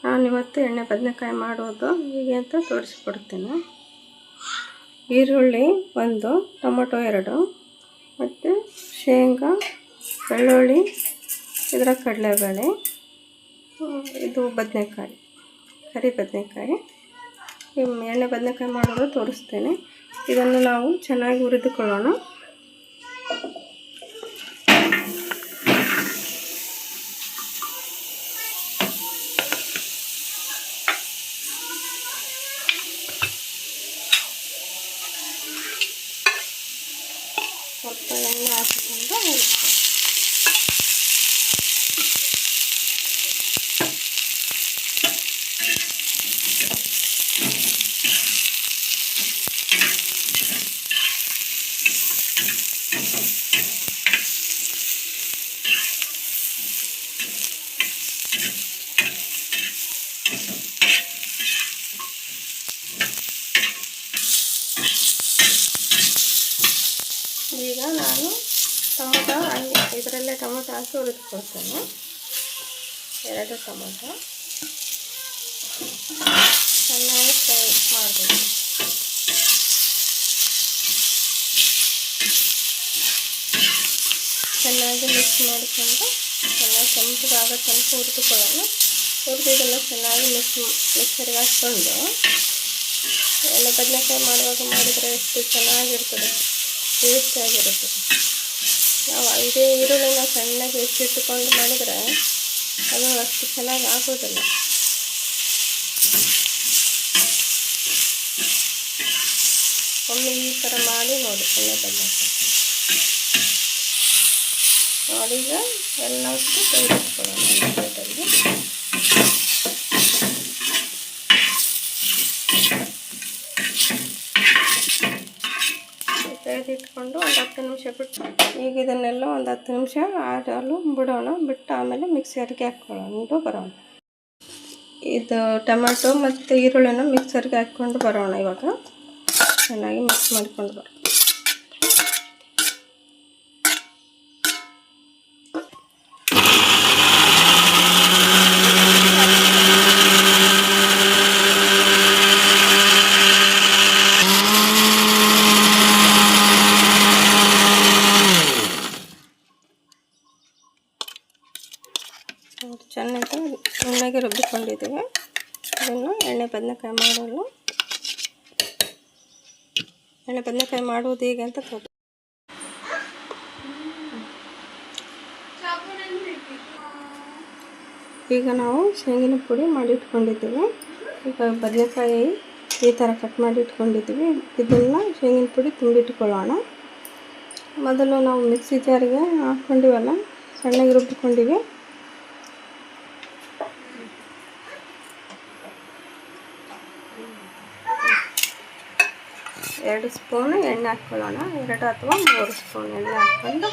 ನಾನಿವತ್ತು ಎಣ್ಣೆ ಬದನೆಕಾಯಿ ಮಾಡೋದು ಹೇಗೆ ಅಂತ ತೋರಿಸ್ಕೊಡ್ತೀನಿ. ಈರುಳ್ಳಿ 1, ಟೊಮೊಟೊ 2, ಮತ್ತು ಶೇಂಗಾ, ಬೆಳ್ಳುಳ್ಳಿ, ಇದರ ಕಡಲೆಬೇಳೆ, ಇದು ಬದನೆಕಾಯಿ, ಕರಿ ಬದನೆಕಾಯಿ. ಎಣ್ಣೆ ಬದನೆಕಾಯಿ ಮಾಡೋದು ತೋರಿಸ್ತೇನೆ. ಇದನ್ನು ನಾವು ಚೆನ್ನಾಗಿ ಹುರಿದುಕೊಳ್ಳೋಣ. ಸ್ವಲ್ಪ ಎಣ್ಣೆ ಹಾಕಿಕೊಂಡು ಈಗ ನಾನು ಟೊಮೊಟೊ ಇದರಲ್ಲೇ ಟೊಮೊಟೊ ಹಾಕಿ ಹುರಿದುಕೊಳ್ತೇನೆ. 2 ಟೊಮೊಟೊ ಚೆನ್ನಾಗಿ ಫ್ರೈ ಮಾಡಬೇಕು. ಚೆನ್ನಾಗಿ ಮಿಕ್ಸ್ ಮಾಡಿಕೊಂಡು ಚೆನ್ನಾಗಿ ಕೆಂಪಗಾಗೋ ತನಕ ಹುರಿದುಕೊಳ್ಳೋಣ. ಹುರಿದಿದ್ದನ್ನು ಚೆನ್ನಾಗಿ ಮಿಕ್ಸರ್ಗೆ ಹಾಕ್ಕೊಂಡು ಎಣ್ಣೆ ಬದನೆಕಾಯಿ ಮಾಡುವಾಗ ಮಾಡಿದರೆ ಎಷ್ಟು ಚೆನ್ನಾಗಿರ್ತದೆ, ಟೇಸ್ಟಿಯಾಗಿರುತ್ತೆ. ನಾವು ಇದೇ ಈರುಳ್ಳಿನ ಸಣ್ಣಗೆ ಹೆಚ್ಚಿಟ್ಟುಕೊಂಡು ಮಾಡಿದರೆ ಅದು ಅಷ್ಟು ಚೆನ್ನಾಗಿ ಆಗೋದಿಲ್ಲ. ಒಮ್ಮೆ ಈ ಥರ ಮಾಡಿ ನೋಡಿ ಎಣ್ಣೆ ಬದನೆಕಾಯಿ ನೋಡಿ. ಈಗ ಎಲ್ಲವಷ್ಟು ತೆಗೆದಿಟ್ಕೊಳ್ಳೋಣ ಪ್ಲೇಟಲ್ಲಿ. ತೆಗೆದಿಟ್ಕೊಂಡು ಒಂದು 10 ನಿಮಿಷ ಬಿಟ್ಟು ಈಗ ಇದನ್ನೆಲ್ಲ ಒಂದು 10 ನಿಮಿಷ ಆಡಲು ಬಿಡೋಣ. ಬಿಟ್ಟು ಆಮೇಲೆ ಮಿಕ್ಸರ್ಗೆ ಹಾಕ್ಕೊಂಡು ಬರೋಣ. ಇದು ಟೊಮೆಟೊ ಮತ್ತು ಈರುಳ್ಳಿನ ಮಿಕ್ಸರ್ಗೆ ಹಾಕ್ಕೊಂಡು ಬರೋಣ. ಇವಾಗ ಚೆನ್ನಾಗಿ ಮಿಕ್ಸ್ ಮಾಡ್ಕೊಂಡು ಬರೋಣ. ಚೆನ್ನಾಗಿ ನುಣ್ಣಗೆ ರುಬ್ಬಿಕೊಂಡಿದ್ದೀವಿ. ಇದನ್ನು ಎಣ್ಣೆ ಬದನೆಕಾಯಿ ಮಾಡುವುದು ಹೇಗೆ ಅಂತ ತೋರಿಸಿ. ಈಗ ನಾವು ಶೇಂಗಿನ ಪುಡಿ ಮಾಡಿಟ್ಕೊಂಡಿದ್ದೀವಿ. ಈಗ ಬದನೆಕಾಯಿ ಈ ಥರ ಕಟ್ ಮಾಡಿ ಇಟ್ಕೊಂಡಿದ್ದೀವಿ. ಇದನ್ನು ಶೇಂಗಿನ ಪುಡಿ ತುಂಬಿಟ್ಕೊಳ್ಳೋಣ. ಮೊದಲು ನಾವು ಮಿಕ್ಸಿ ಜಾರಿಗೆ ಹಾಕ್ಕೊಂಡಿವಲ್ಲ, ಸಣ್ಣಗೆ ರುಬ್ಬಿಕೊಂಡಿವಿ. ಎರಡು ಸ್ಪೂನ್ ಎಣ್ಣೆ ಹಾಕ್ಕೊಳ್ಳೋಣ. 2 ಅಥವಾ 3 ಸ್ಪೂನ್ ಎಣ್ಣೆ ಹಾಕ್ಕೊಂಡು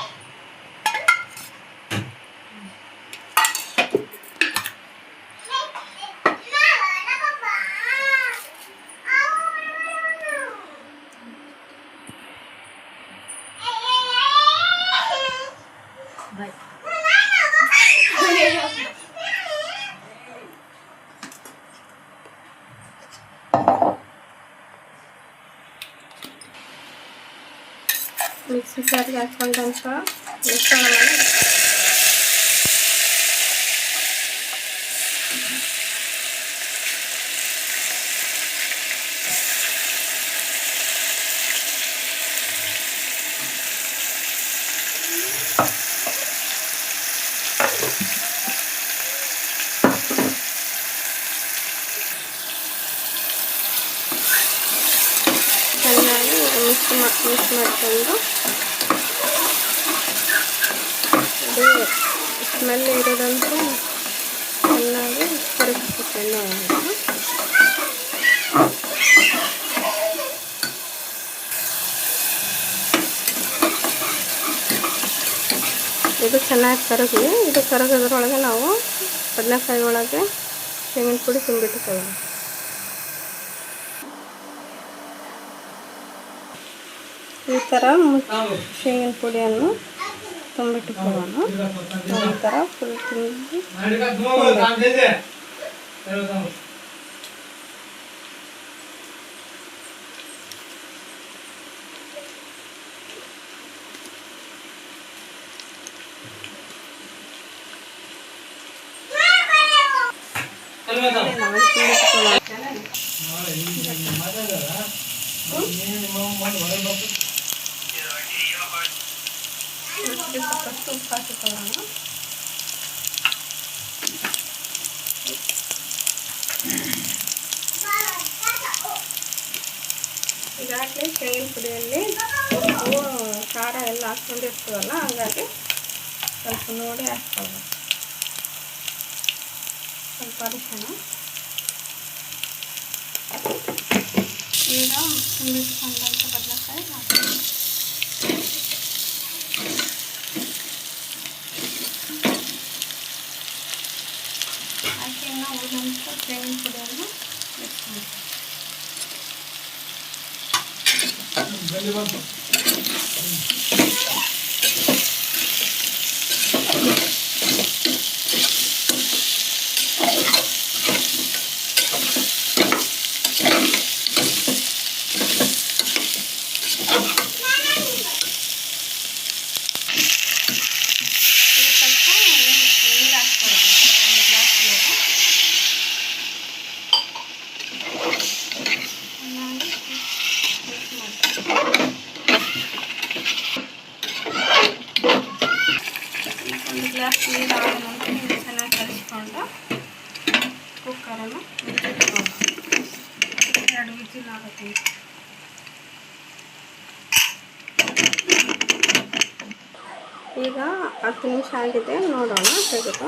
ಮಿಕ್ಸಿ ಜಾರಿಗೆ ಹಾಕ್ಕೊಂಡಂಥ ಮಿಶ್ರಣವನ್ನು ಚೆನ್ನಾಗಿ ಮಿಕ್ಸ್ ಮಾಡಿಕೊಂಡು ಅದು ಸ್ಮೆಲ್ ಇರೋದಂತ ಚೆನ್ನಾಗಿ ಕರಗಿಸ್ಬೇಕು. ಇದು ಚೆನ್ನಾಗಿ ಕರಗಿ, ಇದು ಕರಗೋದ್ರೊಳಗೆ ನಾವು ಬದನೆಕಾಯಿ ಒಳಗೆ ಶೇಂಗಿನ ಪುಡಿ ತುಂಬಿಟ್ಕೊಳ್ಳೋಣ. ಈ ಥರ ಶೇಂಗಿನ ಪುಡಿಯನ್ನು ತುಂಬಿಟ್ಟುಕೊಳ್ಳೋಣ. ಈ ಥರ ಫುಲ್ ತುಂಬಿ ಫಸ್ಟ್ ಉಪ್ಪು ಹಾಕಿಕೊಳ್ಳೋಣ. ಈಗಾಗಲೇ ತೆಂಗಿನ ಪುಡಿಯಲ್ಲಿ ಉಪ್ಪು ಖಾರ ಎಲ್ಲ ಹಾಕ್ಕೊಂಡಿರ್ತೀವಲ್ಲ, ಹಾಗಾಗಿ ಸ್ವಲ್ಪ ನೋಡಿ ಹಾಕ್ಕೊಳ್ಳೋಣ. ಸ್ವಲ್ಪ ಅರಿಶಿಣ. ಈಗ ತುಂಬಿಟ್ಕೊಂಡಂಥ ಬದನೆಕಾಯಿ ಹಾಕ್ತೀವಿ. ಹಾಕಿ ನಾವು ಉಳಿದಂಥ ತೆಂಗಿನ ಪುಡಿಯನ್ನು ಮಿಕ್ಸ್ ಮಾಡ್ತೀವಿ. ಒಂದು ಗ್ಲಾಸ್ ನೀರು ಆದ ನಂತರ ಇದು ಚೆನ್ನಾಗಿ ಕಲಿಸ್ಕೊಂಡು ಕುಕ್ಕರನ್ನು ಮುಚ್ಚಿಟ್ಕೊಂಡು 2 ವಿಸಿಲ್ ಆಗುತ್ತೆ. ಈಗ 10 ನಿಮಿಷ ಆಗಿದೆ, ನೋಡೋಣ ತೆಗೆದು.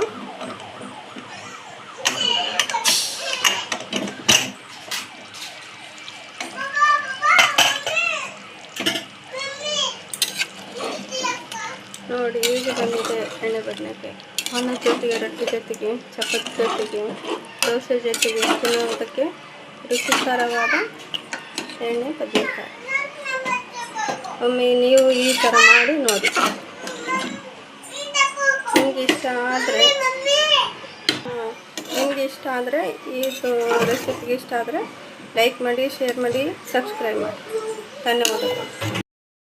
ನೋಡಿ ಈಗ ಬಂದಿದೆ ಎಣ್ಣೆ ಬದನೆಕಾಯಿ. ಅನ್ನ ಜೊತೆಗೆ, ರೊಟ್ಟಿ ಜೊತೆಗೆ, ಚಪಾತಿ ಜೊತೆಗೆ, ದೋಸೆ ಜೊತೆಗೆ ತಿನ್ನೋದಕ್ಕೆ ರುಚಿಕರವಾದ ಎಣ್ಣೆ ಬದನೆಕಾಯಿ. ಒಮ್ಮೆ ನೀವು ಈ ಥರ ಮಾಡಿ ನೋಡಿ. ನಿಮಗೆ ಇಷ್ಟ ಆದರೆ ಇದು ರೆಸಿಪಿಗೆ ಇಷ್ಟ ಆದರೆ ಲೈಕ್ ಮಾಡಿ, ಶೇರ್ ಮಾಡಿ, ಸಬ್ಸ್ಕ್ರೈಬ್ ಮಾಡಿ. ಧನ್ಯವಾದಗಳು.